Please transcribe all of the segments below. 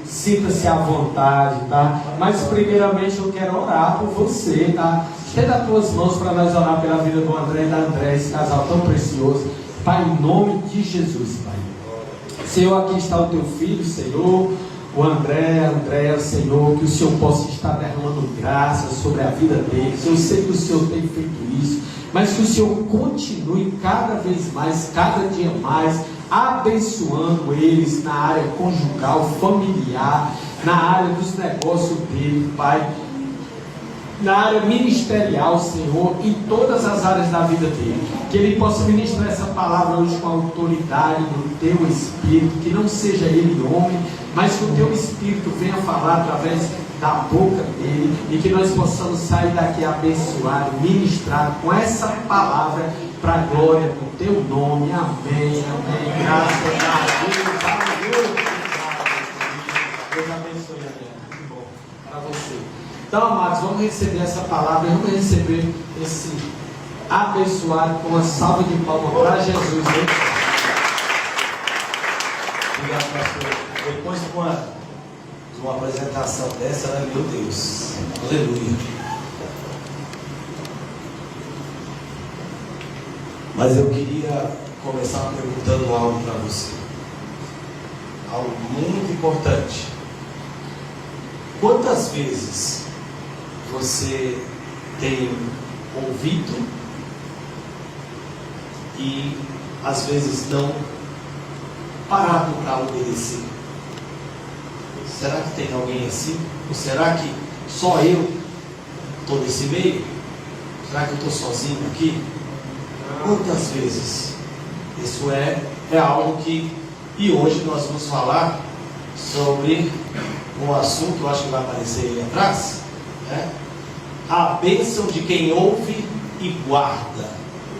Sinta-se à vontade, tá? Mas primeiramente eu quero orar por você, tá? Estenda as tuas mãos para nós orar pela vida do André e da André, esse casal tão precioso. Pai, em nome de Jesus, Pai. Senhor, aqui está o teu filho, Senhor, o André, a Andréia, Senhor, que o Senhor possa estar derramando graça sobre a vida deles. Eu sei que o Senhor tem feito isso, mas que o Senhor continue cada vez mais, cada dia mais, abençoando eles na área conjugal, familiar, na área dos negócios dele, Pai, na área ministerial, Senhor, em todas as áreas da vida dele. Que ele possa ministrar essa palavra hoje com a autoridade do teu Espírito, que não seja ele homem, mas que o teu Espírito venha falar através da boca dele, e que nós possamos sair daqui abençoado, ministrado com essa palavra para a glória do teu nome. Amém, amém. Graças a Deus. Aleluia. Deus abençoe, André. Muito bom para você. Então, amados, vamos receber essa palavra, vamos receber esse abençoado com uma salva de palmas para Jesus. Hein? Obrigado, pastor. Depois de uma apresentação dessa, né, meu Deus, aleluia. Mas eu queria começar perguntando algo para você, algo muito importante. Quantas vezes você tem ouvido e às vezes não parado para obedecer? Será que tem alguém assim? Ou será que só eu estou nesse meio? Será que eu estou sozinho aqui? Quantas vezes? Isso é algo que... E hoje nós vamos falar sobre um assunto, eu acho que vai aparecer aí atrás, né? A bênção de quem ouve e guarda.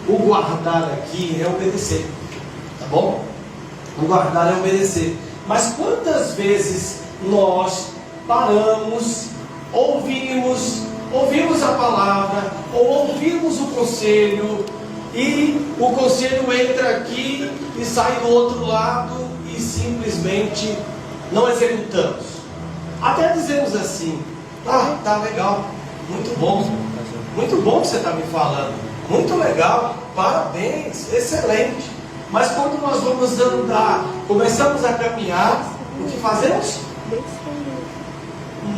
O guardar aqui é obedecer, tá bom? O guardar é obedecer. Mas quantas vezes nós paramos, ouvimos a palavra, ou ouvimos o conselho, e o conselho entra aqui e sai do outro lado e simplesmente não executamos? Até dizemos assim: ah, tá legal, muito bom que você está me falando, muito legal, parabéns, excelente. Mas quando nós vamos andar, começamos a caminhar, o que fazemos?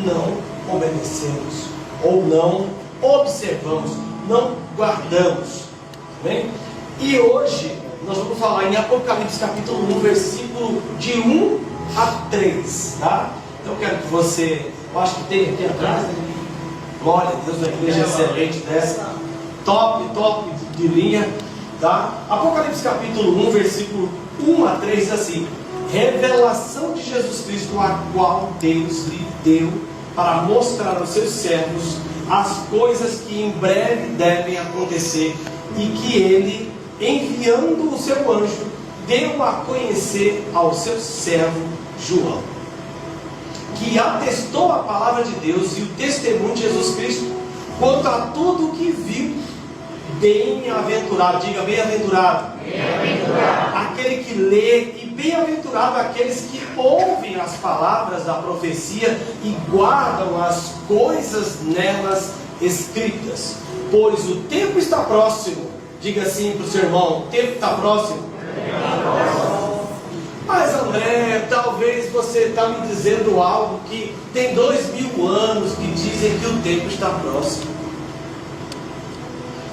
Não obedecemos, ou não observamos, não guardamos. Bem? E hoje nós vamos falar em Apocalipse capítulo 1, versículo de 1 a 3, tá? Então eu quero que você, eu acho que tem aqui atrás, né? Glória a Deus, uma igreja excelente dessa, top de linha, tá? Apocalipse capítulo 1, versículo 1 a 3 diz assim: revelação de Jesus Cristo, a qual Deus lhe deu para mostrar aos seus servos as coisas que em breve devem acontecer, e que ele, enviando o seu anjo, deu a conhecer ao seu servo João, que atestou a palavra de Deus e o testemunho de Jesus Cristo quanto a tudo o que viu. Bem-aventurado, diga bem-aventurado, aquele que lê, e bem-aventurado aqueles que ouvem as palavras da profecia e guardam as coisas nelas escritas, pois o tempo está próximo. Diga assim para o seu irmão: o tempo está próximo. Mas André, talvez você está me dizendo algo que tem 2000 anos que dizem que o tempo está próximo.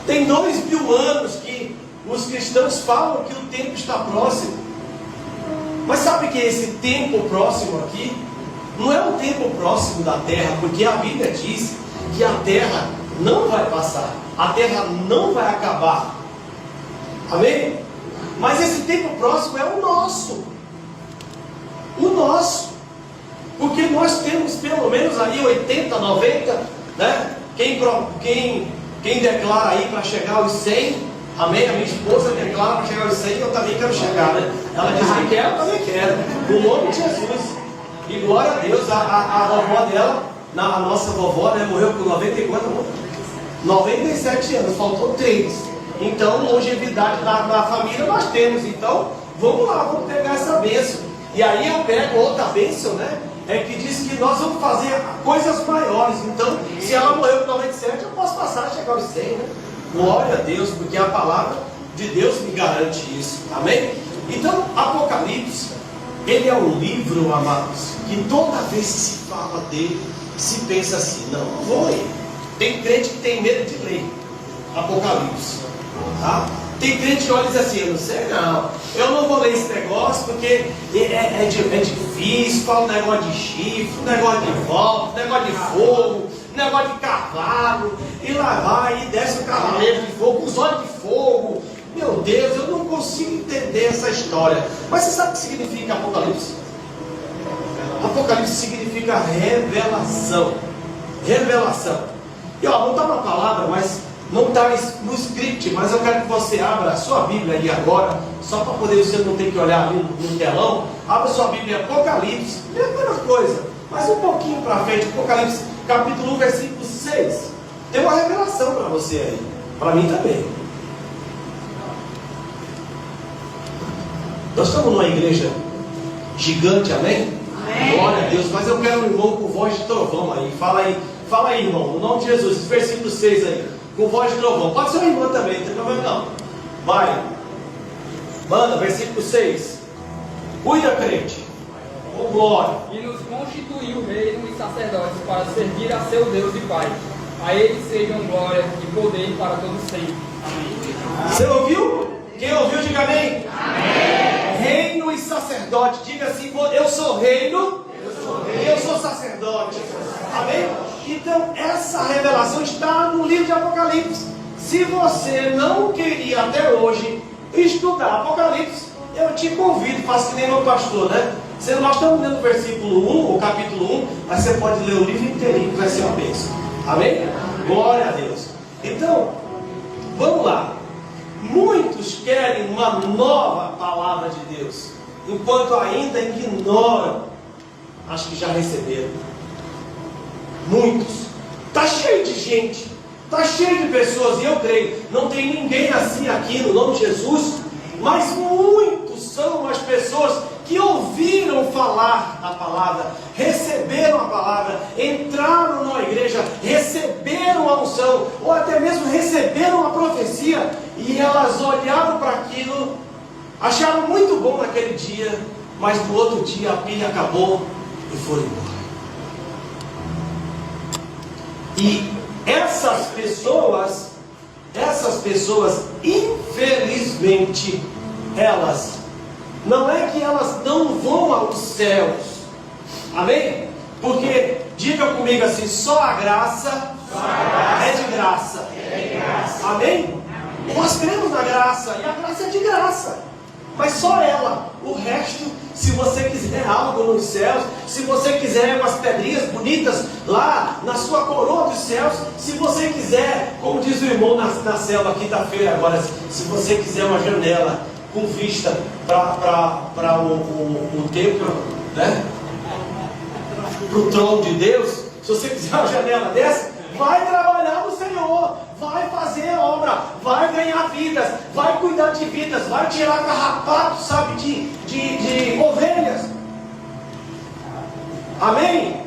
Tem 2000 anos que os cristãos falam que o tempo está próximo. Mas sabe que esse tempo próximo aqui não é o tempo próximo da terra, porque a Bíblia diz que a terra não vai passar, a terra não vai acabar. Amém? Mas esse tempo próximo é o nosso. O nosso. Porque nós temos pelo menos aí 80, 90, né? Quem declara aí para chegar aos 100, amém? A minha esposa declara para chegar aos 100, eu também quero chegar, né? Ela diz que quer, eu também quero. No nome de Jesus. E glória a Deus, a vovó dela, a nossa vovó, né, morreu com 94 anos. 97 anos, faltou 3. Então, longevidade na família nós temos. Então, vamos lá, vamos pegar essa bênção. E aí eu pego outra bênção, né? É que diz que nós vamos fazer coisas maiores. Então, se ela morreu com 97, eu posso passar a chegar aos 100, né? Glória a Deus, porque a palavra de Deus me garante isso. Amém? Então, Apocalipse, ele é um livro, amados, que toda vez que se fala dele, se pensa assim: não vou ler. Tem crente que tem medo de ler Apocalipse, tá? Tem crente que olha e diz assim: eu não sei não, eu não vou ler esse negócio porque é difícil, fala um negócio de chifre, um negócio de volta, um negócio de fogo, um negócio de cavalo, e lá vai, e desce o cavaleiro de fogo, os olhos de fogo. Meu Deus, eu não consigo entender essa história. Mas você sabe o que significa Apocalipse? Apocalipse significa revelação. Revelação. E ó, não está na palavra, mas não está no script, mas eu quero que você abra a sua Bíblia aí agora, só para poder você não ter que olhar ali no telão. Abra sua Bíblia em Apocalipse, é a mesma coisa, mas um pouquinho para frente. Apocalipse capítulo 1, versículo 6. Tem uma revelação para você aí, para mim também. Nós estamos numa igreja gigante, amém? Amém. Glória a Deus, mas eu quero um irmão com voz de trovão aí. Fala aí, irmão, no nome de Jesus, esse versículo 6 aí, com voz de trovão. Pode ser um irmão também, não tem problema não. Vai, manda, versículo 6. Cuida, crente. Oh, glória. E nos constituiu reino e sacerdotes para servir a seu Deus e Pai. A ele sejam glória e poder para todos sempre. Amém. Você ouviu? Quem ouviu, diga amém. Amém. Reino e sacerdote. Diga assim: eu sou reino e eu sou sacerdote. Amém? Então essa revelação está no livro de Apocalipse. Se você não queria até hoje estudar Apocalipse, eu te convido, faça que nem meu pastor, né? Nós estamos lendo o versículo 1, o capítulo 1, mas você pode ler o livro inteirinho, que vai ser uma bênção. Amém? Glória a Deus. Então, vamos lá. Muitos querem uma nova palavra de Deus, enquanto ainda ignoram as que já receberam. Muitos. Está cheio de gente, está cheio de pessoas, e eu creio, não tem ninguém assim aqui no nome de Jesus, mas muitos são as pessoas que ouviram falar a palavra, receberam a palavra, entraram na igreja, receberam a unção, ou até mesmo receberam a profecia, e elas olharam para aquilo, acharam muito bom naquele dia, mas no outro dia a pilha acabou e foram embora. E essas pessoas, infelizmente, elas, não é que elas não vão aos céus, amém? Porque, diga comigo assim: só a graça é de graça, amém? Nós cremos na graça, e a graça é de graça, mas só ela. O resto, se você quiser algo nos céus, se você quiser umas pedrinhas bonitas lá na sua coroa dos céus, se você quiser, como diz o irmão na célula quinta-feira agora, se você quiser uma janela com vista para o templo, né? Para o trono de Deus, se você quiser uma janela dessa, vai trabalhar no Senhor, vai fazer a obra, vai ganhar vidas, vai cuidar de vidas, vai tirar carrapato, sabe, de ovelhas. Amém?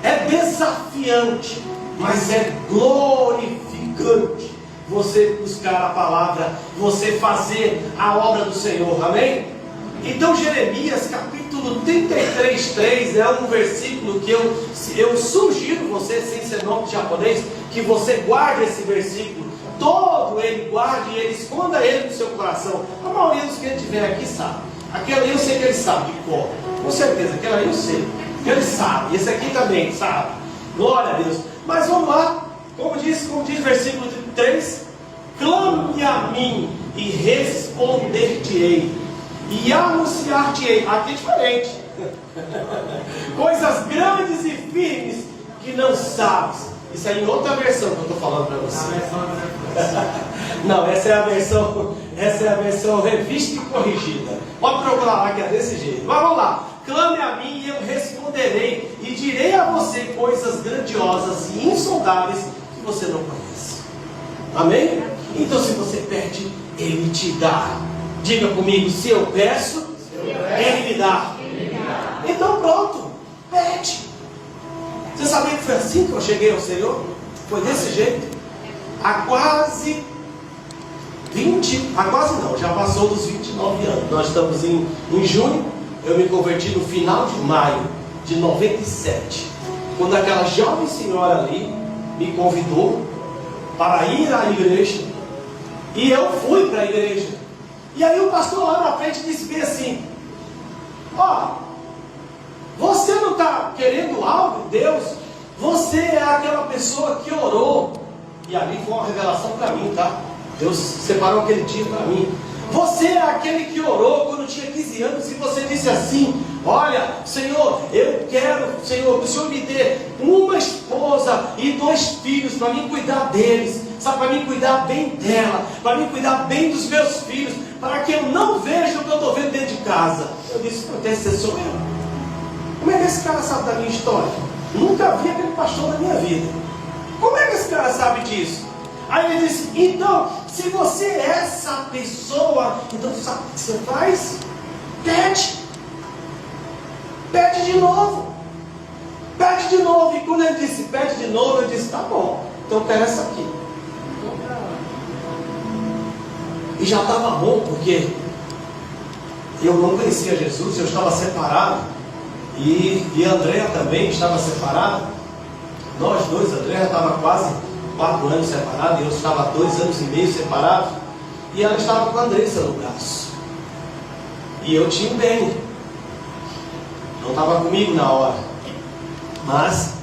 É desafiante, mas é glorificante você buscar a palavra, você fazer a obra do Senhor. Amém? Então Jeremias capítulo 33:3 é um versículo que eu sugiro você, sem ser nome de japonês, que você guarde esse versículo, todo ele, guarde ele, esconda ele no seu coração. A maioria dos que a gente vem aqui sabe. Aquele aí eu sei que ele sabe de cor, com certeza, aquele aí eu sei, ele sabe, esse aqui também sabe. Glória a Deus. Mas vamos lá, como diz o versículo 3: clame a mim e responder-te-ei, e anunciar-te-ei. Aqui é diferente. Coisas grandes e firmes que não sabes. Isso aí em outra versão que eu estou falando para você. Não, essa é a versão revista e corrigida. Pode procurar lá que é desse jeito. Mas vamos lá. Clame a mim e eu responderei, e direi a você coisas grandiosas e insondáveis que você não conhece. Amém? Então, se você pede, Ele te dá. Diga comigo: se eu peço, Ele me dá. Então pronto, pede. Você sabia que foi assim que eu cheguei ao Senhor? Foi desse jeito. Há quase não, já passou dos 29 anos. Nós estamos em junho. Eu me converti no final de maio de 97. Quando aquela jovem senhora ali me convidou para ir à igreja. E eu fui para a igreja. E aí o pastor lá na frente disse bem assim: ó, você não está querendo algo de Deus? Você é aquela pessoa que orou. E ali foi uma revelação para mim, tá? Deus separou aquele dia para mim. Você é aquele que orou quando tinha 15 anos e você disse assim: olha, Senhor, eu quero, Senhor, que o Senhor me dê uma esposa e 2 filhos para mim cuidar deles, sabe, para mim cuidar bem dela, para mim cuidar bem dos meus filhos, para que eu não veja o que eu estou vendo dentro de casa. Eu disse: esse sou eu. Como é que esse cara sabe da minha história? Nunca vi aquele pastor na minha vida. Como é que esse cara sabe disso? Aí ele disse: então, se você é essa pessoa, então tu sabe o que você faz? Pede. Pede de novo. Pede de novo. E quando ele disse pede de novo, eu disse: tá bom, então eu quero essa aqui. E já estava bom, porque eu não conhecia Jesus, eu estava separado. E a Andréa também estava separada. Nós dois, a Andréa estava quase 4 anos separada, e eu estava 2 anos e meio separado. E ela estava com a Andressa no braço. E eu tinha o Benny. Não estava comigo na hora. Mas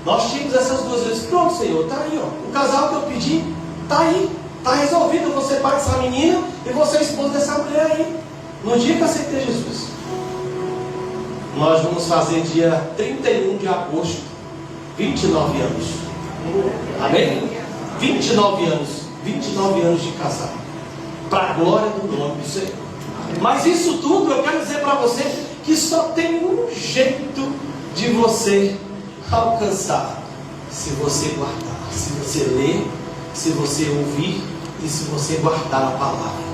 nós tínhamos essas 2 vezes. Pronto, Senhor, está aí, ó. O casal que eu pedi está aí. Está resolvido. Eu vou ser pai dessa menina e vou ser esposa dessa mulher aí. No dia que eu aceitei Jesus. Nós vamos fazer dia 31 de agosto 29 anos. Amém? 29 anos. 29 anos de casado. Para a glória do nome do Senhor. Mas isso tudo eu quero dizer para você que só tem um jeito de você alcançar: se você guardar, se você ler, se você ouvir e se você guardar a palavra.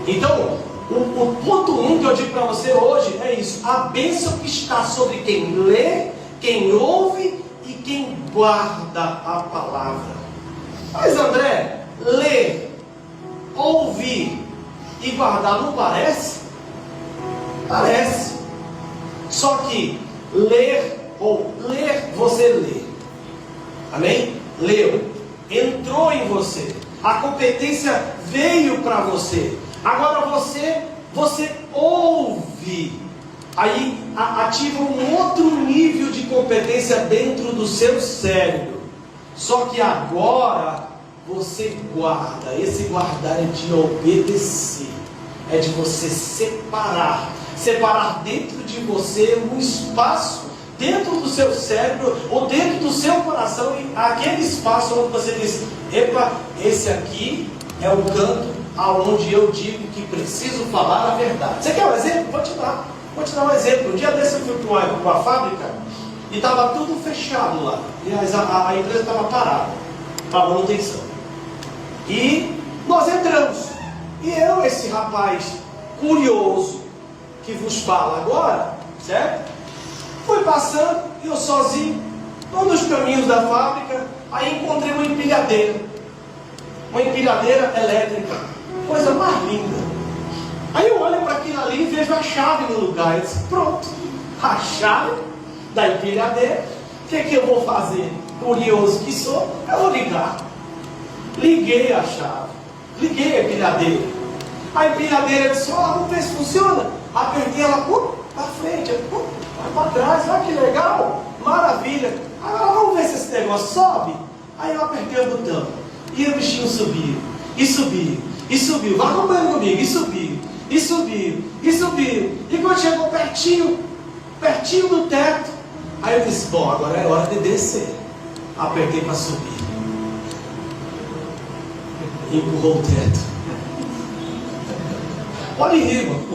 Então, o ponto 1 que eu digo para você hoje é isso: a bênção que está sobre quem lê, quem ouve e quem guarda a palavra. Mas André, ler, ouvir e guardar não parece? Parece. Só que ler, você lê. Amém? Leu. Entrou em você. A competência veio para você. Agora você ouve. Aí ativa um outro nível de competência dentro do seu cérebro. Só que agora você guarda. Esse guardar é de obedecer. É de você separar. Separar dentro de você um espaço, dentro do seu cérebro ou dentro do seu coração, aquele espaço onde você diz: epa, esse aqui é o canto aonde eu digo que preciso falar a verdade. Você quer um exemplo? Vou te dar um exemplo. Um dia desse eu fui para uma fábrica e estava tudo fechado lá. Aliás, a empresa estava parada para manutenção. E nós entramos. E eu, esse rapaz curioso que vos fala agora, certo? Fui passando, eu sozinho, num dos caminhos da fábrica. Aí encontrei uma empilhadeira elétrica, coisa mais linda. Aí eu olho para aquilo ali e vejo a chave no lugar. Eu disse: pronto, a chave da empilhadeira. O que eu vou fazer? Curioso que sou, eu vou ligar. Liguei a chave, liguei a empilhadeira. A empilhadeira disse: vamos ver se funciona. Apertei ela para frente, vai para trás, olha que legal, maravilha. Agora vamos ver se esse negócio sobe. Aí eu apertei o botão e o bichinho subiu, e subiu, e subiu. Vai acompanhando comigo, e subiu, e subiu, e subiu. E quando chegou pertinho do teto, aí eu disse: bom, agora é hora de descer. Apertei para subir. Empurrou o teto. Pode rir, irmão.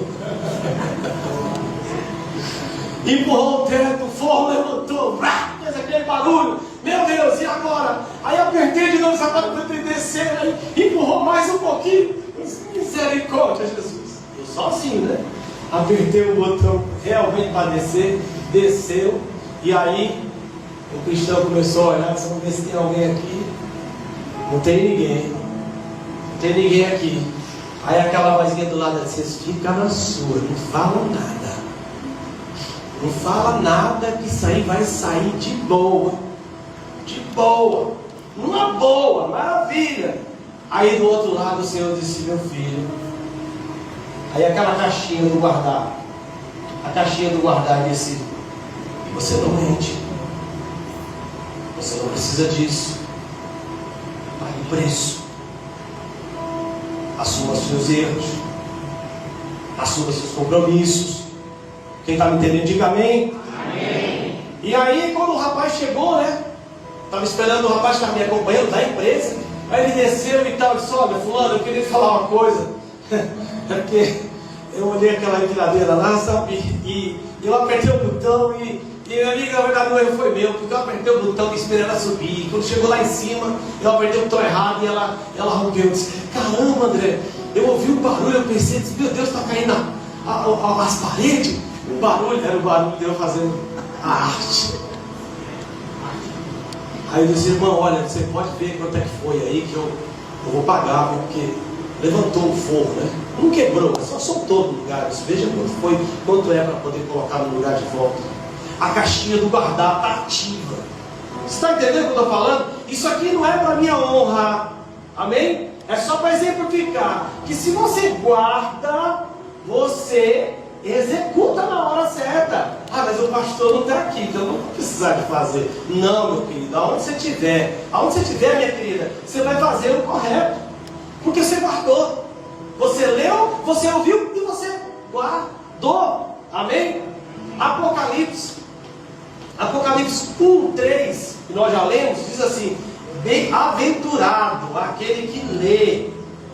Empurrou o teto, o forro levantou, fez aquele barulho. Meu Deus, e agora? Aí apertei de novo o sapato para ele descer, aí empurrou mais um pouquinho. Misericórdia, Jesus. Eu sozinho, né? apertei o botão realmente para descer, desceu, e aí o cristão começou a olhar, vamos ver se tem alguém aqui. Não tem ninguém. Não tem ninguém aqui. Aí aquela vozinha do lado disse: vocês ficam na sua, não falam nada. Não fala nada, que isso aí vai sair de boa. De boa. Numa boa, maravilha. Aí do outro lado o Senhor disse: meu filho. Aí aquela caixinha do guardar. A caixinha do guardar disse: você não mente. Você não precisa disso. Pague o preço. Assuma seus erros. Assuma seus compromissos. Quem está me entendendo, diga amém. Amém. E aí quando o rapaz chegou, né? Estava esperando o rapaz que estava me acompanhando da empresa. Aí ele desceu e tal, disse: olha, fulano, eu queria te falar uma coisa. É porque eu olhei aquela empilhadeira lá, sabe? E eu apertei o botão e minha amiga, na verdade, o erro foi meu, porque eu apertei o botão e esperei ela subir. E quando chegou lá em cima, eu apertei o botão errado e ela rompeu. Eu disse: caramba, André, eu ouvi o barulho, eu pensei, disse: meu Deus, está caindo as paredes. O barulho era o barulho de eu fazendo a arte. Aí eu disse: irmão, olha, você pode ver quanto é que foi aí, que eu vou pagar, porque levantou o forro, né? Não quebrou, só soltou do lugar. Eu disse: veja quanto é para poder colocar no lugar de volta. A caixinha do guardar está ativa. Você está entendendo o que eu estou falando? Isso aqui não é para minha honra. Amém? É só para exemplificar que se você guarda, você executa na hora certa. Ah, mas o pastor não está aqui, então não vou precisar de fazer. Não, meu querido, aonde você estiver, minha querida, você vai fazer o correto. Porque você guardou. Você leu, você ouviu e você guardou. Amém? Apocalipse 1:3, que nós já lemos, diz assim: bem-aventurado aquele que lê,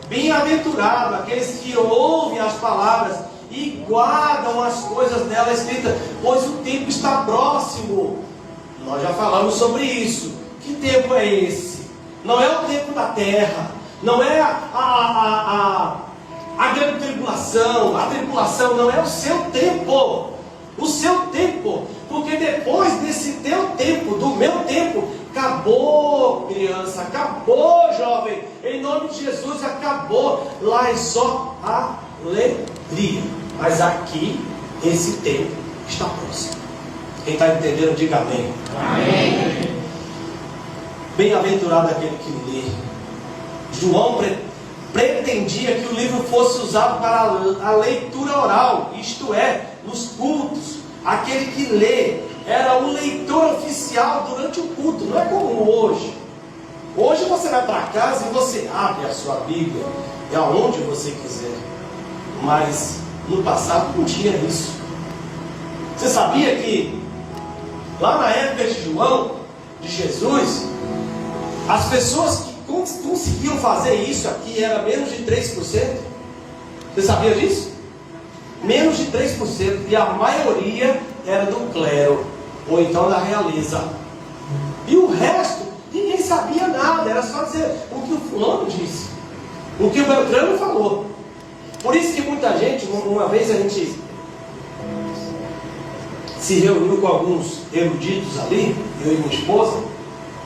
bem-aventurado aqueles que ouvem as palavras e guardam as coisas dela escritas, pois o tempo está próximo. Nós já falamos sobre isso. Que tempo é esse? Não é o tempo da terra, não é a grande tribulação. A tribulação não é o seu tempo. O seu tempo, porque depois desse teu tempo, do meu tempo, acabou, criança, acabou, jovem, em nome de Jesus, acabou. Lá é só alegria, mas aqui, esse tempo está próximo. Quem está entendendo, diga amém. Amém. Bem-aventurado aquele que lê. João pretendia que o livro fosse usado para a leitura oral, isto é, nos cultos. Aquele que lê era o leitor oficial durante o culto. Não é como hoje. Hoje você vai para casa e você abre a sua Bíblia e aonde você quiser. Mas no passado não tinha isso. Você sabia que lá na época de João, de Jesus, as pessoas que conseguiam fazer isso aqui era menos de 3%? Você sabia disso? Menos de 3%, e a maioria era do clero, ou então da realeza. E o resto, ninguém sabia nada, era só dizer o que o fulano disse, o que o Beltrano falou. Por isso que muita gente, uma vez a gente se reuniu com alguns eruditos ali, eu e minha esposa,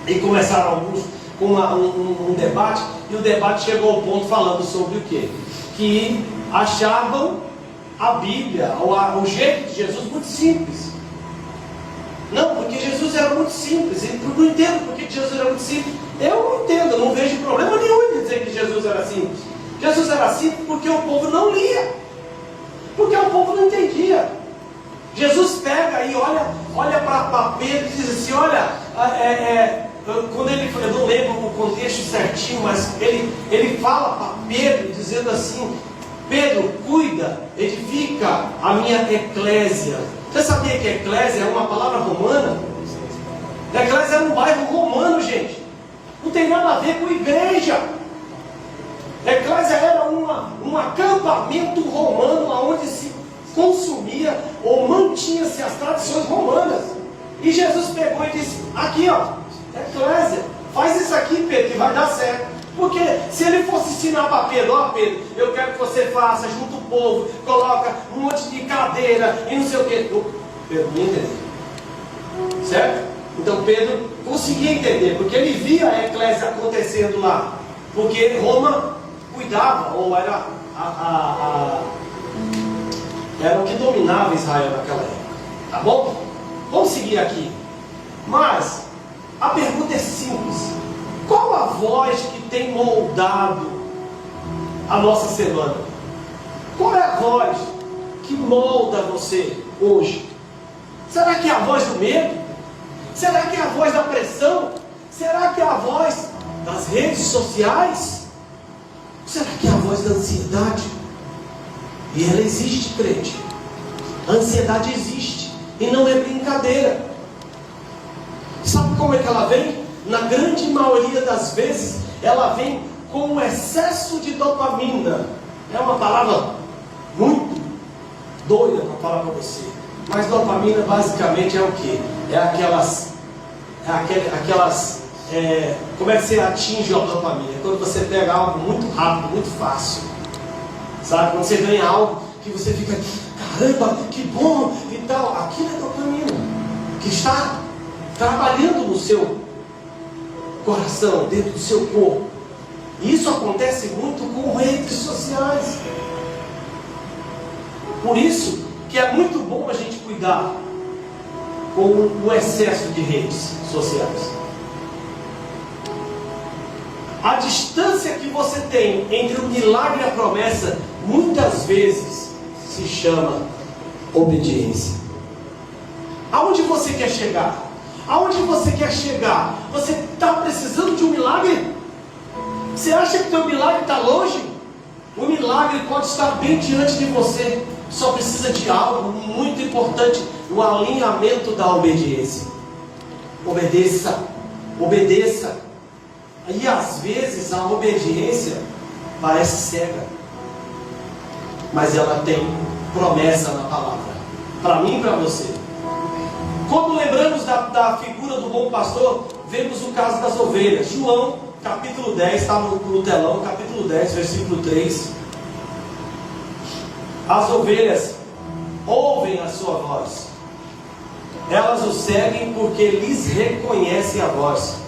e começaram alguns com um debate, e o debate chegou ao ponto falando sobre o quê? Que achavam a Bíblia, o jeito de Jesus muito simples. Não, porque Jesus era muito simples. Eu não entendo porque Jesus era muito simples. Eu não entendo, eu não vejo problema nenhum em dizer que Jesus era simples. Jesus era simples porque o povo não lia, porque o povo não entendia. Jesus pega e olha para Pedro e diz assim: olha, quando ele, eu não lembro o contexto certinho, mas ele fala para Pedro dizendo assim: Pedro, cuida, edifica a minha eclésia. Você sabia que eclésia é uma palavra romana? Eclésia era um bairro romano, gente. Não tem nada a ver com igreja. Eclésia era um acampamento romano onde se consumia ou mantinha-se as tradições romanas. E Jesus pegou e disse: aqui ó, eclésia, faz isso aqui, Pedro, que vai dar certo. Porque se ele fosse ensinar para Pedro, ó Pedro, eu quero que você faça, junta o povo, coloca um monte de cadeira e não sei o quê. Pedro não ia entender. Certo? Então Pedro conseguia entender, porque ele via a eclésia acontecendo lá. Porque Roma cuidava, ou era era o que dominava Israel naquela época. Tá bom? Vamos seguir aqui. Mas a pergunta é simples. Qual a voz que tem moldado a nossa semana? Qual é a voz que molda você hoje? Será que é a voz do medo? Será que é a voz da pressão? Será que é a voz das redes sociais? Será que é a voz da ansiedade? E ela existe, crente. A ansiedade existe. E não é brincadeira. Sabe como é que ela vem? Na grande maioria das vezes, ela vem com um excesso de dopamina. É uma palavra muito doida para falar para você. Mas dopamina basicamente é o quê? É aquelas como é que você atinge a dopamina? É quando você pega algo muito rápido, muito fácil. Sabe? Quando você ganha algo que você fica, caramba, que bom e tal. Aquilo é dopamina que está trabalhando no seu coração, dentro do seu corpo. E isso acontece muito com redes sociais. Por isso que é muito bom a gente cuidar com o excesso de redes sociais. A distância que você tem entre o milagre e a promessa muitas vezes se chama obediência. Aonde você quer chegar? Aonde você quer chegar? Você está precisando de um milagre? Você acha que o teu milagre está longe? O milagre pode estar bem diante de você. Só precisa de algo muito importante: o alinhamento da obediência. Obedeça, obedeça. E às vezes a obediência parece cega, mas ela tem promessa na palavra, para mim e para você. Quando lembramos da figura do bom pastor, vemos o caso das ovelhas. João, capítulo 10, está no telão, capítulo 10, versículo 3. As ovelhas ouvem a sua voz. Elas o seguem porque lhes reconhecem a voz.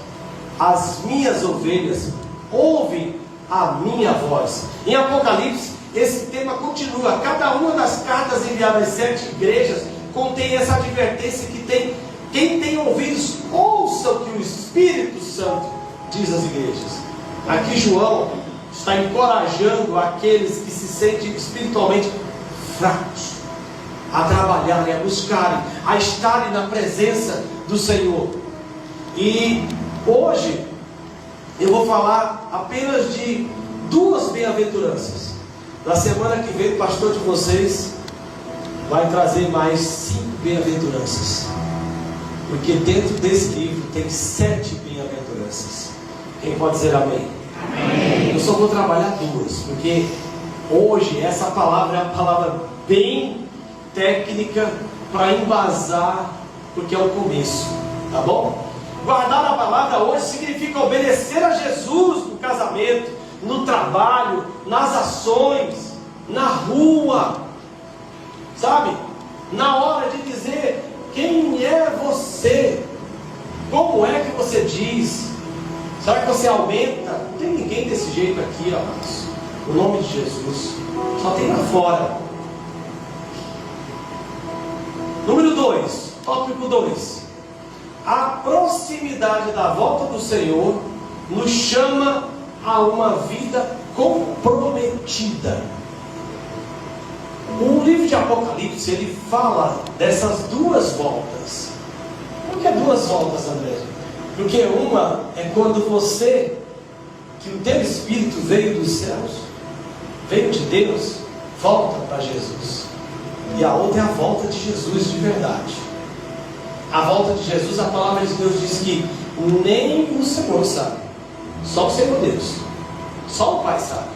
As minhas ovelhas ouvem a minha voz. Em Apocalipse, esse tema continua. Cada uma das cartas enviadas às 7 igrejas contém essa advertência que quem tem ouvidos, ouça o que o Espírito Santo diz às igrejas. Aqui João está encorajando aqueles que se sentem espiritualmente fracos a trabalharem, a buscarem, a estarem na presença do Senhor. E hoje eu vou falar apenas de 2 bem-aventuranças. Na semana que vem o pastor de vocês vai trazer mais 5 bem-aventuranças, porque dentro desse livro tem 7 bem-aventuranças. Quem pode dizer amém? Amém. Eu só vou trabalhar 2, porque hoje essa palavra é uma palavra bem técnica para embasar, porque é o começo, tá bom? Guardar a palavra hoje significa obedecer a Jesus no casamento, no trabalho, nas ações, na rua, sabe? Na hora de dizer quem é você, como é que você diz, será que você aumenta? Não tem ninguém desse jeito aqui, amados. O nome de Jesus só tem lá fora. Número 2, tópico 2. A proximidade da volta do Senhor nos chama a uma vida comprometida. O livro de Apocalipse, ele fala dessas 2 voltas. Por que 2 voltas, André? Porque uma é quando você, que o teu espírito veio dos céus, veio de Deus, volta para Jesus. E a outra é a volta de Jesus de verdade. A volta de Jesus, a palavra de Deus diz que nem o Senhor sabe, só o Senhor Deus, só o Pai sabe,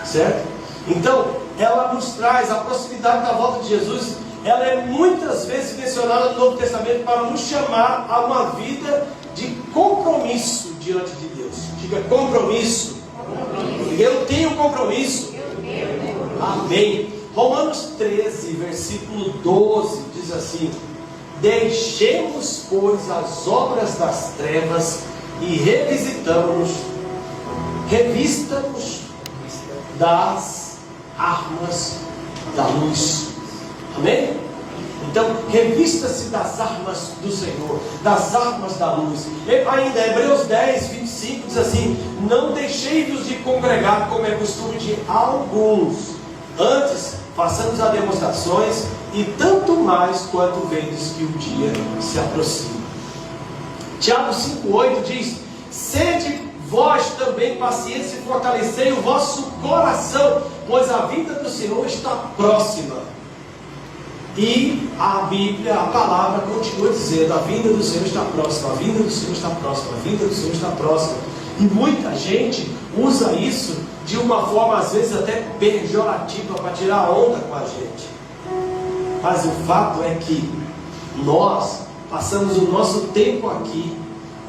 certo? Então ela nos traz a proximidade da volta de Jesus. Ela é muitas vezes mencionada no Novo Testamento para nos chamar a uma vida de compromisso diante de Deus, Diga compromisso. Eu tenho compromisso. Amém. Romanos 13, versículo 12 diz assim: deixemos, pois, as obras das trevas e revista-nos das armas da luz. Amém? Então, revista-se das armas do Senhor, das armas da luz. E ainda, Hebreus 10, 25 diz assim: não deixei-vos de congregar, como é costume de alguns. Antes, façamos as demonstrações, e tanto mais quanto vedes que o dia se aproxima. Tiago 5,8 diz: sede vós também pacientes e fortalecei o vosso coração, pois a vinda do Senhor está próxima. E a Bíblia, a palavra continua dizendo: a vinda do Senhor está próxima, a vinda do Senhor está próxima, a vinda do Senhor está próxima. E muita gente usa isso de uma forma às vezes até pejorativa, para tirar onda com a gente. Mas o fato é que nós passamos o nosso tempo aqui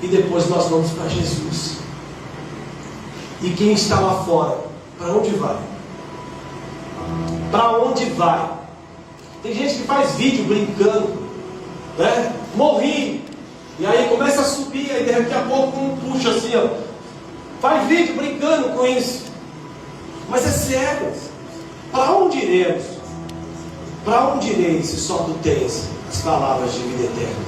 e depois nós vamos para Jesus. E quem está lá fora, para onde vai? Para onde vai? Tem gente que faz vídeo brincando, né? Morri. E aí começa a subir, aí daqui a pouco um puxa assim, ó. Faz vídeo brincando com isso. Mas é sério. Para onde iremos? Para onde irei se só tu tens as palavras de vida eterna?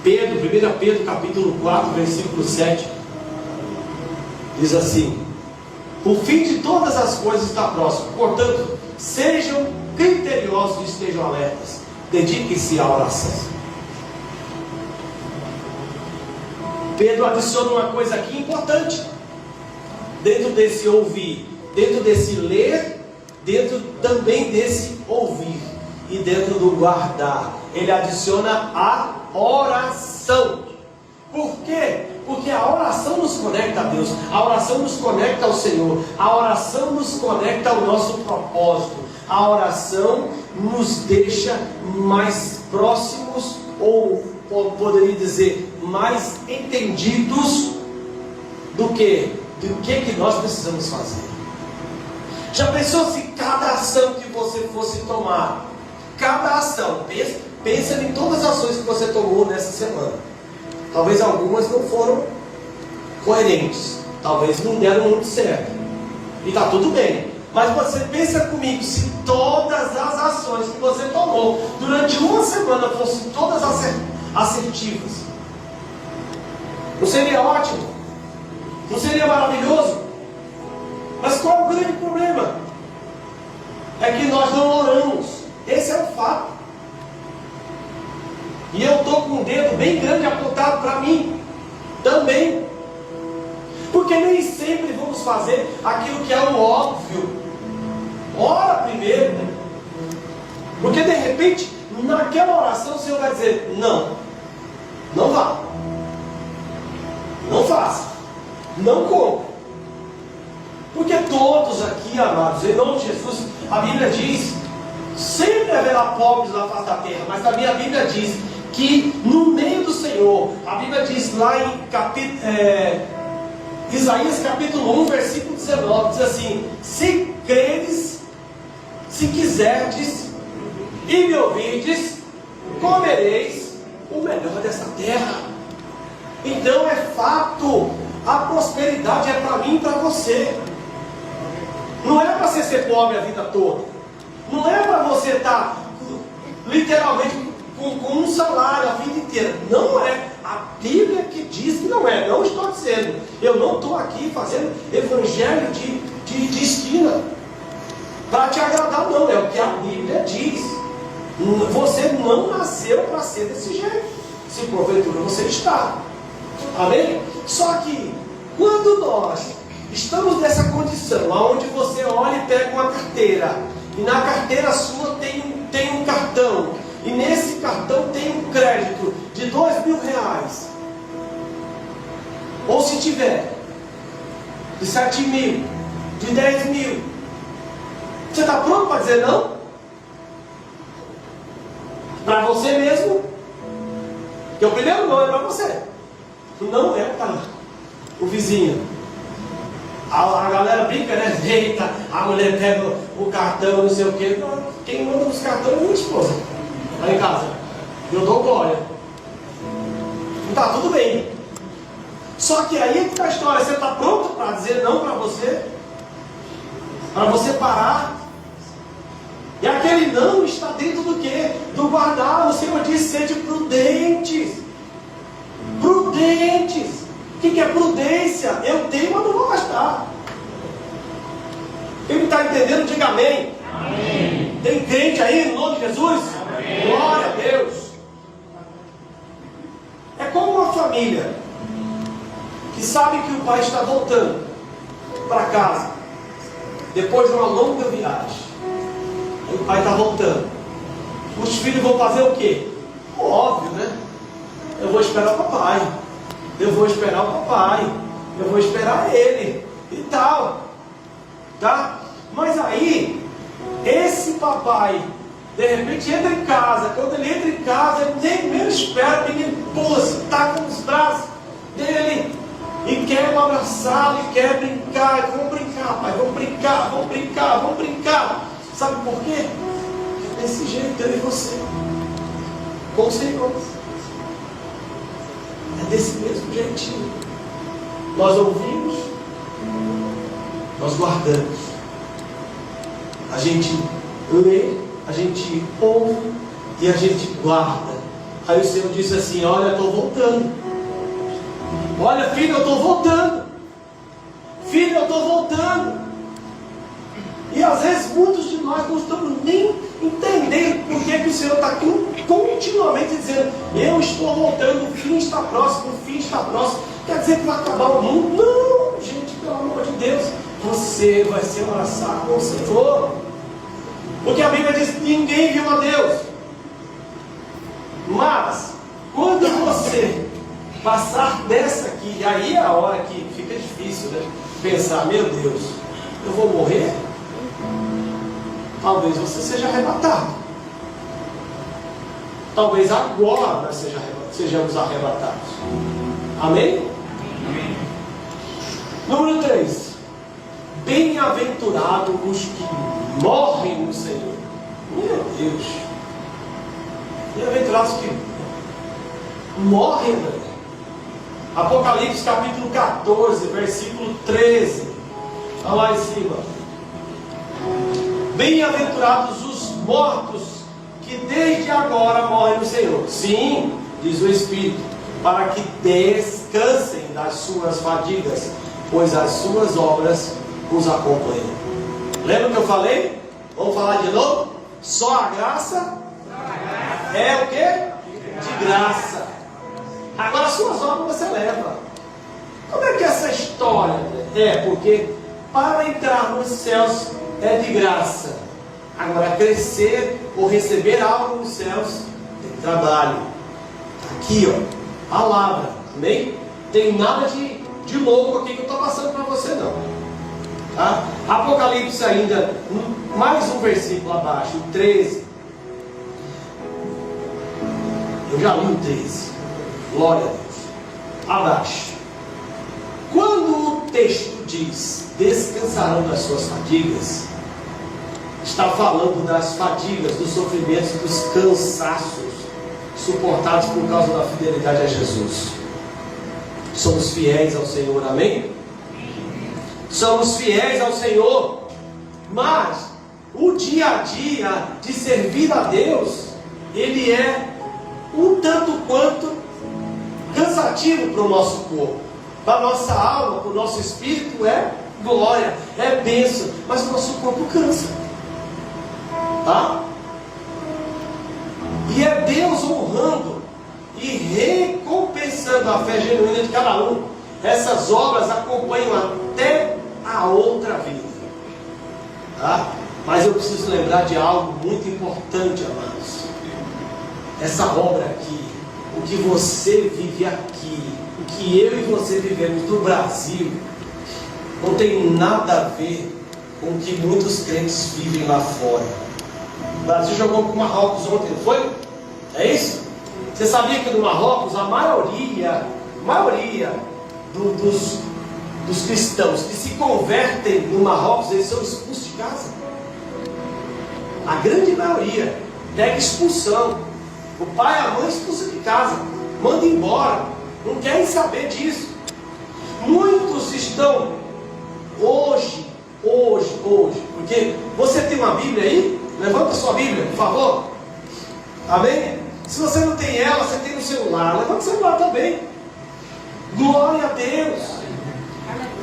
1 Pedro capítulo 4, versículo 7 diz assim: o fim de todas as coisas está próximo, portanto, sejam criteriosos e estejam alertas, dediquem-se à oração. Pedro adiciona uma coisa aqui importante, dentro desse ouvir, dentro desse ler, dentro também desse ouvir, e dentro do guardar, ele adiciona a oração. Por quê? Porque a oração nos conecta a Deus, a oração nos conecta ao Senhor, a oração nos conecta ao nosso propósito, a oração nos deixa mais próximos, ou poderia dizer, mais entendidos do que nós precisamos fazer. Já pensou se cada ação que você fosse tomar, cada ação, pensa em todas as ações que você tomou nessa semana. Talvez algumas não foram coerentes, talvez não deram muito certo, e está tudo bem. Mas você pensa comigo, se todas as ações que você tomou durante uma semana fossem todas assertivas, não seria ótimo? Não seria maravilhoso? Mas qual é o grande problema? É que nós não oramos. Esse é o fato. E eu estou com um dedo bem grande apontado para mim também. Porque nem sempre vamos fazer aquilo que é o óbvio. Ora primeiro. Porque de repente, naquela oração o Senhor vai dizer: não, não vá, não faça, não compre. Porque todos aqui, amados, em nome de Jesus, a Bíblia diz: sempre haverá pobres na face da terra. Mas também a Bíblia diz que no meio do Senhor, a Bíblia diz lá em Isaías capítulo 1, versículo 19, diz assim: se creres, se quiserdes e me ouvirdes, comereis o melhor desta terra. Então é fato, a prosperidade é para mim e para você. Não é para você ser pobre a vida toda. Não é para você estar literalmente com um salário a vida inteira. Não é. A Bíblia que diz que não é. Não estou dizendo. Eu não estou aqui fazendo evangelho de esquina para te agradar, não. É o que a Bíblia diz. Você não nasceu para ser desse jeito. Se porventura você está. Amém? Só que quando nós estamos nessa condição, onde você olha e pega uma carteira, e na carteira sua tem um cartão, e nesse cartão tem um crédito de R$2.000, ou se tiver de 7.000, de 10.000, você está pronto para dizer não? Para você mesmo? Porque o primeiro não é para você. Não é para o vizinho. A galera brinca, né? Eita, a mulher pega o cartão, não sei o quê. Quem manda os cartões é minha esposa. Lá em casa. Eu dou glória. E tá tudo bem. Só que aí é que tá a história. Você está pronto para dizer não para você? Para você parar? E aquele não está dentro do quê? Do guardar. O Senhor disse: sede prudentes. Prudentes. O que é prudência? Eu tenho, mas não vou gastar. Quem está entendendo, diga amém. Amém. Tem crente aí no nome de Jesus? Amém. Glória a Deus. É como uma família que sabe que o pai está voltando para casa depois de uma longa viagem. O pai está voltando. Os filhos vão fazer o quê? Óbvio, né? Eu vou esperar o papai. Eu vou esperar o papai. Eu vou esperar ele. E tal. Tá? Mas aí, esse papai, de repente entra em casa. Quando ele entra em casa, ele nem mesmo espera. Ele pula, está com os braços dele. E quer abraçá-lo, e quer brincar. Vamos brincar, pai. Vamos brincar, vamos brincar, vamos brincar. Sabe por quê? Porque é desse jeito, eu e você. Com o Senhor. É desse mesmo jeitinho. Nós ouvimos, nós guardamos. A gente lê, a gente ouve e a gente guarda. Aí o Senhor disse assim: olha, eu estou voltando. Olha, filho, eu estou voltando. Filho, eu estou voltando. E às vezes muitos de nós não estamos nem entendendo por que o Senhor está aqui continuamente dizendo: eu estou voltando, o fim está próximo, o fim está próximo. Quer dizer que vai acabar o mundo? Não, gente, pelo amor de Deus. Você vai se abraçar com o Senhor. Porque a Bíblia diz que ninguém viu a Deus. Mas, quando você passar dessa aqui, aí é a hora que fica difícil, né? Pensar: meu Deus, eu vou morrer? Talvez você seja arrebatado. Talvez agora nós sejamos arrebatados. Amém? Amém. Número 3. Bem-aventurados os que morrem no Senhor. Meu Deus. Bem-aventurados que morrem, né? Apocalipse capítulo 14, versículo 13. Olha lá em cima. Bem-aventurados os mortos que desde agora morrem no Senhor. Sim, diz o Espírito, para que descansem das suas fadigas, pois as suas obras os acompanham. Lembra que eu falei? Vamos falar de novo? Só a graça é o quê? De graça. Agora as suas obras você leva. Como é que é essa história? É porque para entrar nos céus é de graça. Agora crescer ou receber algo nos céus tem trabalho. Aqui, ó, palavra. Amém? Tem nada de louco aqui que eu estou passando para você, não. Tá? Apocalipse ainda, mais um versículo abaixo, o 13. Eu já li o 13. Glória a Deus. Abaixo. Quando o texto diz: descansarão das suas fadigas, está falando das fadigas, dos sofrimentos, dos cansaços suportados por causa da fidelidade a Jesus. Somos fiéis ao Senhor, amém? Somos fiéis ao Senhor, mas o dia a dia de servir a Deus, ele é um tanto quanto cansativo para o nosso corpo, para a nossa alma, para o nosso espírito. É glória, é bênção, mas o nosso corpo cansa, tá? E é Deus honrando e recompensando a fé genuína de cada um. Essas obras acompanham até a outra vida, tá? Mas eu preciso lembrar de algo muito importante, amados. Essa obra aqui, o que você vive aqui, o que eu e você vivemos no Brasil, não tem nada a ver com o que muitos crentes vivem lá fora. O Brasil jogou com o Marrocos ontem, não foi? É isso? Você sabia que no Marrocos a maioria dos dos cristãos que se convertem no Marrocos, eles são expulsos de casa. A grande maioria pega expulsão. O pai e a mãe expulsam de casa, manda embora, não querem saber disso. Muitos estão hoje, porque você tem uma Bíblia aí? Levanta a sua Bíblia, por favor. Amém? Se você não tem ela, você tem no celular. Levanta o celular também. Glória a Deus.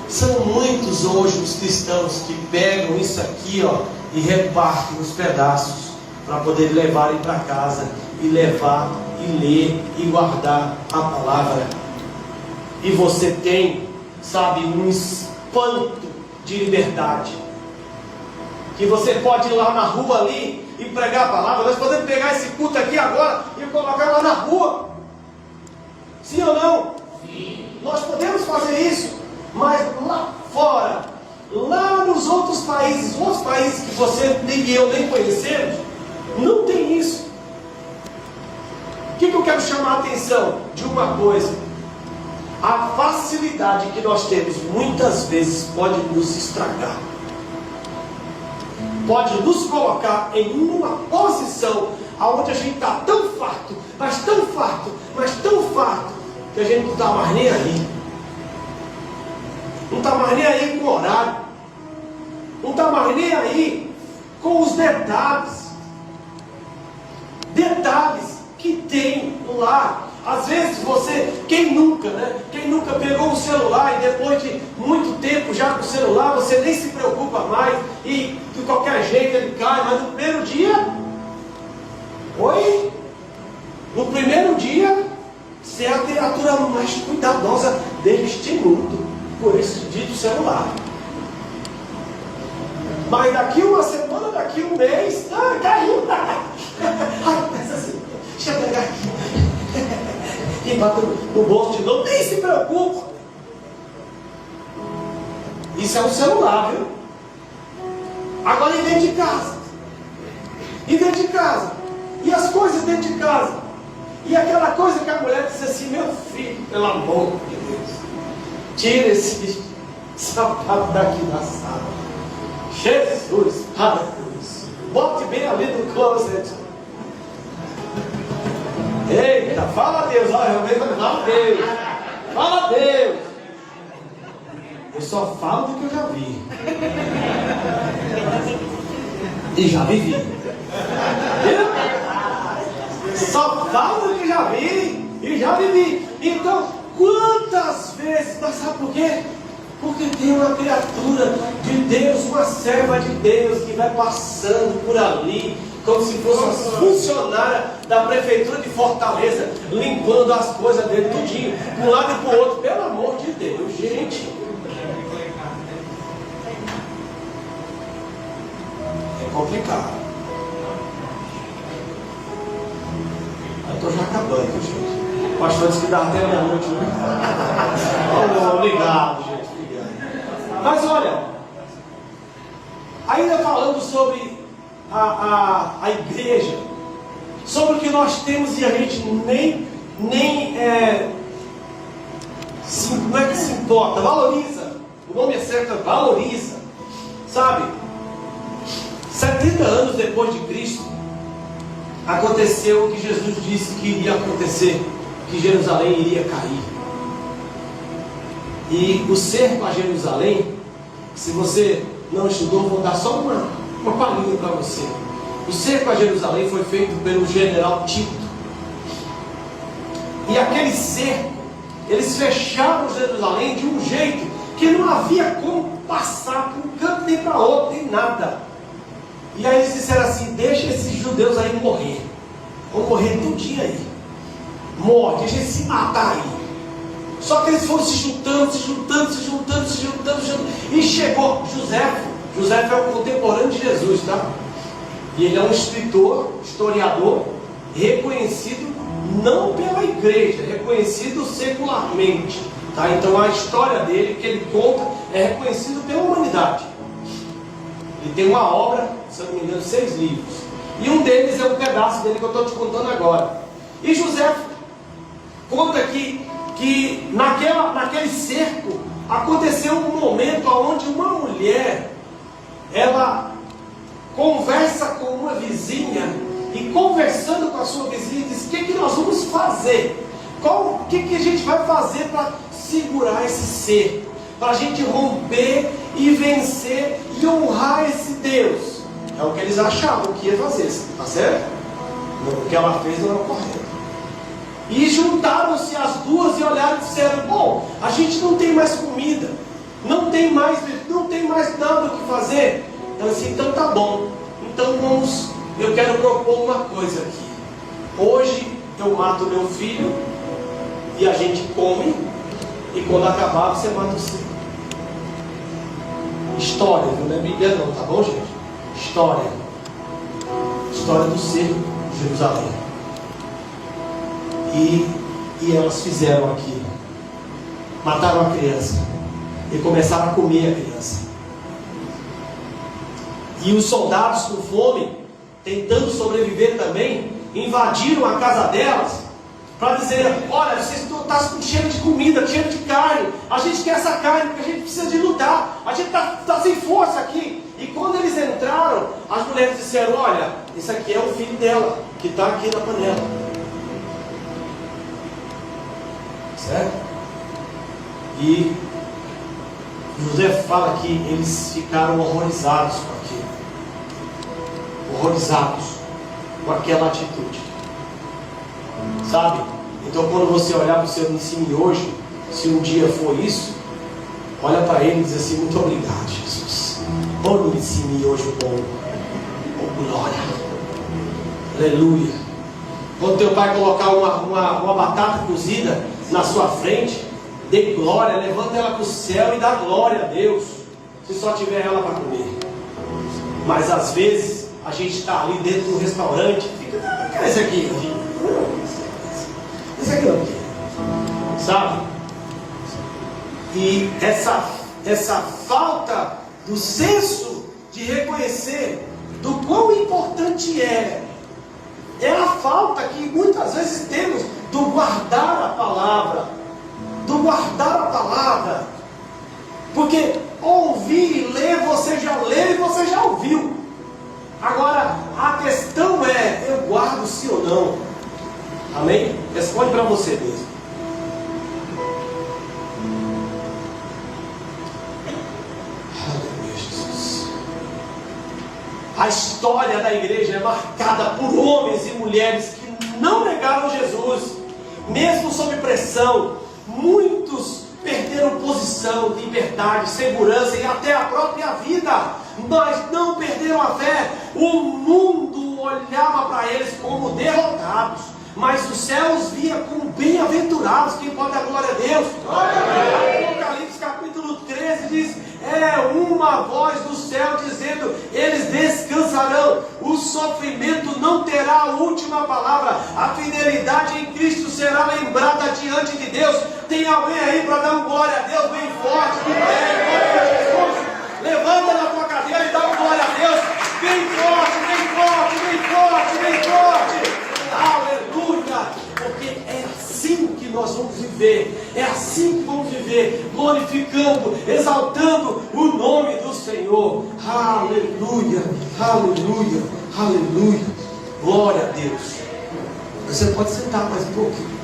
São muitos hoje os cristãos que pegam isso aqui, ó, e repartem nos pedaços para poder levarem para casa e levar e ler e guardar a palavra. E você tem, sabe, um espanto de liberdade, que você pode ir lá na rua ali e pregar a palavra. Nós podemos pegar esse culto aqui agora e colocar lá na rua. Sim ou não? Sim. Nós podemos fazer isso, mas lá fora, lá nos outros países que você nem eu nem conhecemos, não tem isso. O que eu quero chamar a atenção de uma coisa? A facilidade que nós temos muitas vezes pode nos estragar, pode nos colocar em uma posição onde a gente está tão farto, mas tão farto, que a gente não está mais nem aí. Não está mais nem aí com o horário, não está mais nem aí com os detalhes que tem lá. Às vezes quem nunca pegou um celular e depois de muito tempo já com o celular, você nem se preocupa mais e de qualquer jeito ele cai, mas no primeiro dia, você é a criatura mais cuidadosa deste mundo, por esse dito celular. Mas daqui uma semana, daqui um mês, caiu. Deixa eu pegar aqui. E bota no bolso de novo, nem se preocupa. Isso é um celular, viu? Agora e dentro de casa? E as coisas dentro de casa? E aquela coisa que a mulher disse assim: meu filho, pelo amor de Deus, tira esse sapato daqui da sala. Jesus, aleluia. Bote bem ali no closet. Eita, fala a Deus, olha, fala a Deus, fala a Deus. Eu só falo do que eu já vi e já vivi. Só falo do que já vi e já vivi. Então, quantas vezes, mas sabe por quê? Porque tem uma criatura de Deus, uma serva de Deus que vai passando por ali, como se fosse uma funcionária da prefeitura de Fortaleza, limpando as coisas dele tudinho, de um lado e para o outro. Pelo amor de Deus, gente. É complicado. Eu estou já acabando, gente. O pastor disse que dá até meia-noite. Obrigado, gente. Obrigado. Mas olha, ainda falando sobre a igreja, sobre o que nós temos e a gente nem não é que se importa, valoriza. O nome é certo, valoriza. Sabe, 70 anos depois de Cristo, aconteceu o que Jesus disse que iria acontecer, que Jerusalém iria cair. E o cerco a Jerusalém, se você não estudou, vou dar só uma palhinha para você. O cerco a Jerusalém foi feito pelo general Tito. E aquele cerco, eles fecharam Jerusalém de um jeito que não havia como passar para um canto nem para outro, nem nada. E aí eles disseram assim: deixa esses judeus aí morrer. Vão morrer tudinho aí. Morre, deixa eles se matar aí. Só que eles foram se juntando. E chegou Joséfo. Joséfo é o contemporâneo de Jesus, tá? E ele é um escritor, historiador, reconhecido não pela igreja, reconhecido secularmente, tá? Então a história dele, que ele conta, é reconhecido pela humanidade. Ele tem uma obra, se eu não me engano, 6 livros. E um deles é um pedaço dele que eu estou te contando agora. E Joséfo conta que naquele cerco aconteceu um momento onde uma mulher, ela conversa com uma vizinha, e conversando com a sua vizinha, diz: o que nós vamos fazer? O que a gente vai fazer para segurar esse ser? Para a gente romper e vencer e honrar esse Deus. É o que eles achavam que ia fazer, tá certo? O que ela fez não era correto. E juntaram-se as duas e olharam e disseram: bom, a gente não tem mais comida, não tem mais nada o que fazer. Ela disse: então tá bom, então eu quero propor uma coisa aqui. Hoje eu mato meu filho e a gente come, e quando acabar você mata o seu. História, não é Bíblia não, tá bom, gente? História do cerco de Jerusalém. E elas fizeram aquilo. Mataram a criança e começaram a comer a criança. E os soldados com fome, tentando sobreviver também, invadiram a casa delas para dizer: olha, vocês estão com cheiro de comida, cheiro de carne, a gente quer essa carne porque a gente precisa de lutar, a gente está sem força aqui. E quando eles entraram, as mulheres disseram: olha, esse aqui é o filho dela, que está aqui na panela. Certo? E José fala que eles ficaram horrorizados com aquilo, horrorizados com aquela atitude, sabe? Então, quando você olhar para o seu ensino hoje, se um dia for isso, olha para ele e diz assim: muito obrigado, Jesus. Oh, me ensine hoje o bom. Oh, glória. Aleluia. Quando teu pai colocar uma batata cozida na sua frente, dê glória, levanta ela para o céu e dá glória a Deus, se só tiver ela para comer. Mas às vezes a gente está ali dentro do restaurante, fica: não quero esse aqui, esse aqui não quero, sabe? E essa falta do senso de reconhecer do quão importante é a falta que muitas vezes temos do guardar a palavra, porque ouvir e ler, você já leu e você já ouviu. Agora a questão é: eu guardo sim ou não? Amém? Responde para você mesmo. Aleluia, Jesus. A história da igreja é marcada por homens e mulheres que não negaram Jesus, mesmo sob pressão. Muitos perderam posição, liberdade, segurança e até a própria vida, mas não perderam a fé. O mundo olhava para eles como derrotados, mas os céus via como bem-aventurados. Quem pode dar glória a Deus? Apocalipse capítulo 13 diz: é uma voz do céu dizendo: eles descansarão, o sofrimento não terá a última palavra, a fidelidade em Cristo será lembrada diante de Deus. Tem alguém aí para dar um glória a Deus bem forte, de pé, em nome de Jesus? Levanta na tua cadeira e dá um glória a Deus bem forte, bem forte, bem forte, bem forte. Aleluia! Porque é assim que nós vamos viver, é assim que vamos viver, glorificando, exaltando o nome do Senhor. Aleluia, aleluia, aleluia. Glória a Deus. Você pode sentar mais um pouquinho.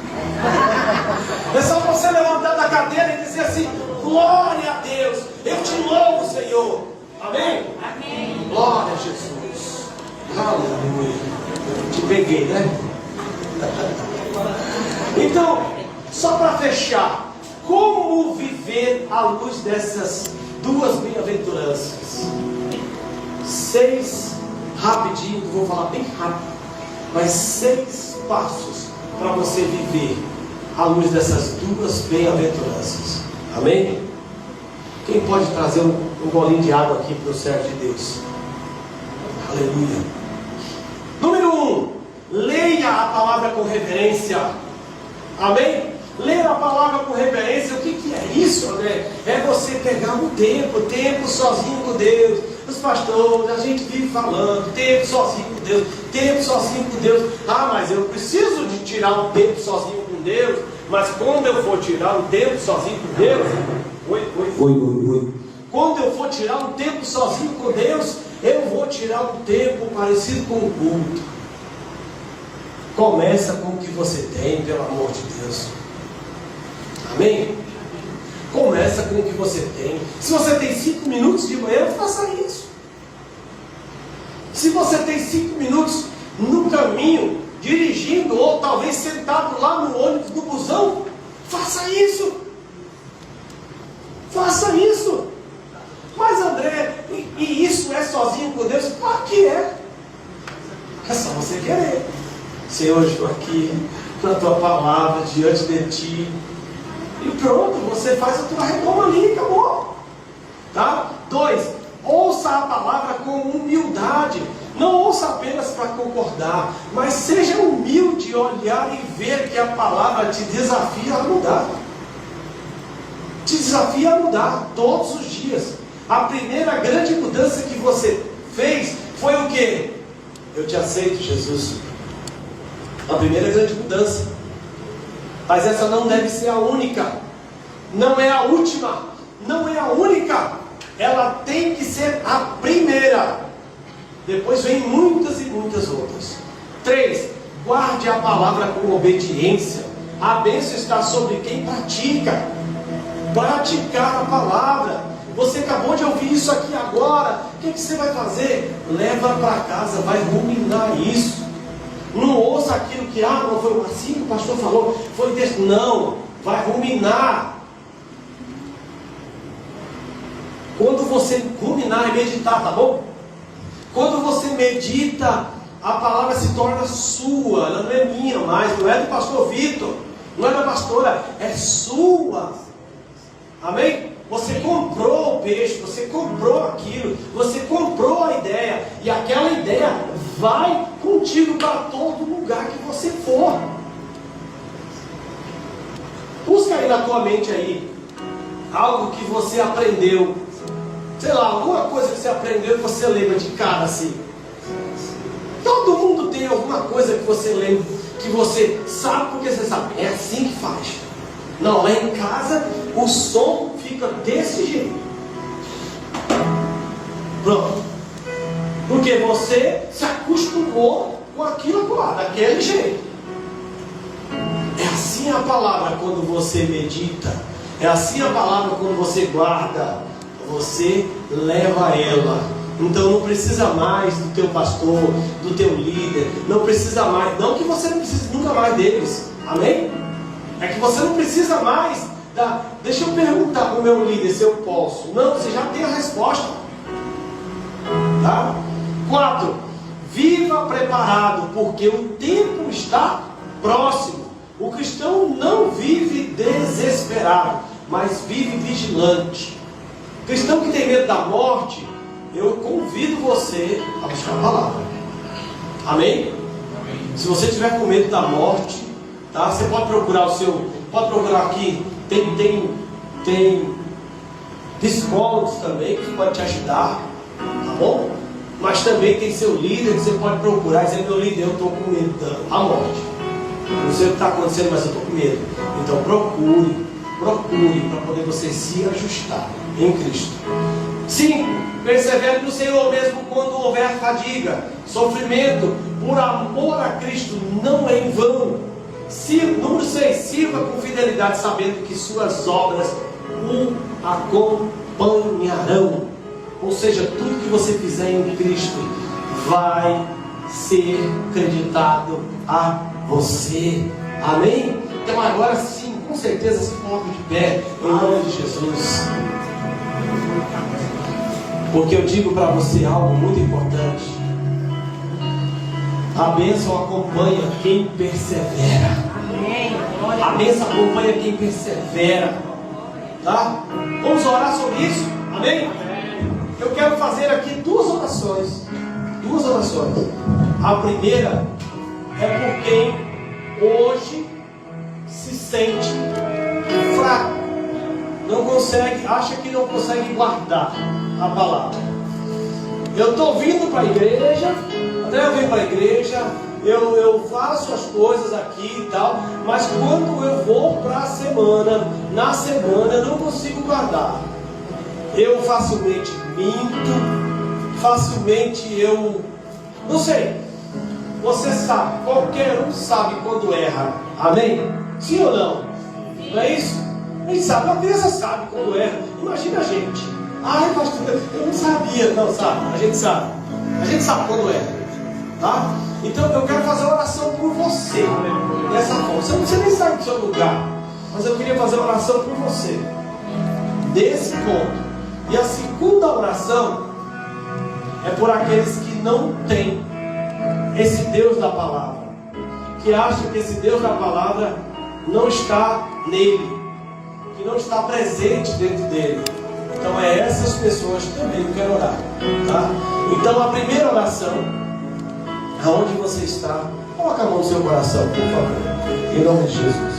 É só você levantar da cadeira e dizer assim: glória a Deus, eu te louvo, Senhor. Amém? Amém. Glória a Jesus. Aleluia. Te peguei, né? Então, só para fechar, como viver à luz dessas duas bem-aventuranças? 6, rapidinho, vou falar bem rápido, mas 6 passos para você viver à luz dessas duas bem-aventuranças. Amém? Quem pode trazer um bolinho de água aqui para o servo de Deus? Aleluia. Número 1, leia a palavra com reverência. Amém? Ler a palavra com reverência. O que é isso, André? É você pegar um tempo sozinho com Deus. Os pastores, a gente vive falando, tempo sozinho com Deus, tempo sozinho com Deus. Ah, mas eu preciso de tirar um tempo sozinho com Deus. Mas quando eu for tirar um tempo sozinho com Deus, Oi. Quando eu for tirar um tempo sozinho com Deus, eu vou tirar um tempo parecido com o culto. Começa com o que você tem, pelo amor de Deus. Amém? Começa com o que você tem. Se você tem 5 minutos de manhã, faça isso. Se você tem 5 minutos no caminho, dirigindo, ou talvez sentado lá no ônibus, no busão, faça isso. Faça isso. Mas André, e isso é sozinho com Deus? Claro que é. É só você querer. Senhor, eu estou aqui na tua palavra, diante de ti. E pronto, você faz a tua redoma ali e acabou. Tá? 2, ouça a palavra com humildade. Não ouça apenas para concordar, mas seja humilde, olhar e ver que a palavra te desafia a mudar. Te desafia a mudar todos os dias. A primeira grande mudança que você fez foi o quê? Eu te aceito, Jesus. A primeira grande mudança. Mas essa não deve ser a única. Não é a última. Não é a única. Ela tem que ser a primeira. Depois vem muitas e muitas outras. 3, guarde a palavra com obediência. A bênção está sobre quem pratica. Praticar a palavra. Você acabou de ouvir isso aqui agora. O que você vai fazer? Leva para casa, vai ruminar isso. Não ouça aquilo que, não foi assim que o pastor falou, foi desse. Não, vai ruminar. Quando você ruminar e meditar, tá bom? Quando você medita, a palavra se torna sua. Ela não é minha mais, não é do pastor Vitor, não é da pastora, é sua. Amém? Você comprou o peixe, você comprou aquilo, você comprou a ideia, e aquela ideia vai contigo para todo lugar que você for. Busca aí na tua mente aí algo que você aprendeu, sei lá, alguma coisa que você aprendeu que você lembra de cara assim. Todo mundo tem alguma coisa que você lembra, que você sabe porque você sabe, é assim que faz. Não, lá em casa o som fica desse jeito. Pronto. Porque você se acostumou com aquilo lá, daquele jeito. É assim a palavra quando você medita. É assim a palavra quando você guarda. Você leva ela. Então não precisa mais do teu pastor, do teu líder. Não precisa mais. Não que você não precise nunca mais deles. Amém? É que você não precisa mais da... Deixa eu perguntar para o meu líder se eu posso. Não, você já tem a resposta. Tá? 4. Viva preparado, porque o tempo está próximo. O cristão não vive desesperado, mas vive vigilante. O cristão que tem medo da morte, eu convido você a buscar a palavra. Amém? Se você tiver com medo da morte, tá? Você pode procurar pode procurar aqui, tem psicólogos também que podem te ajudar, tá bom? Mas também tem seu líder que você pode procurar e dizer, meu líder, eu estou com medo da morte. Não sei o que está acontecendo, mas eu estou com medo. Então procure para poder você se ajustar em Cristo. 5. Persevere no Senhor mesmo quando houver fadiga, sofrimento, por amor a Cristo não é em vão. Número 6, sirva com fidelidade, sabendo que suas obras o acompanharão. Ou seja, tudo que você fizer em Cristo vai ser creditado a você. Amém? Então agora sim, com certeza se coloque de pé, em nome de Jesus. Porque eu digo para você algo muito importante. A bênção acompanha quem persevera. A bênção acompanha quem persevera. Tá? Vamos orar sobre isso? Amém? Eu quero fazer aqui duas orações. A primeira é por quem hoje se sente fraco, não consegue, acha que não consegue guardar a palavra. Eu estou vindo para a igreja, André, eu venho para a igreja, eu faço as coisas aqui e tal, mas quando eu vou para a semana, na semana eu não consigo guardar. Eu facilmente minto, facilmente eu... Não sei, você sabe, qualquer um sabe quando erra, amém? Sim ou não? Não é isso? A gente sabe, uma criança sabe quando erra. Imagina a gente. Ai, pastor, eu não sabia. Não, sabe, a gente sabe quando erra, tá? Então eu quero fazer uma oração por você, dessa forma. Você não precisa nem sair do seu lugar, mas eu queria fazer uma oração por você, desse ponto. E a segunda oração é por aqueles que não têm esse Deus da palavra, que acham que esse Deus da palavra não está nele, que não está presente dentro dele. Então é essas pessoas que também eu quero orar, tá? Então a primeira oração, aonde você está, coloca a mão no seu coração, por favor, em nome de Jesus.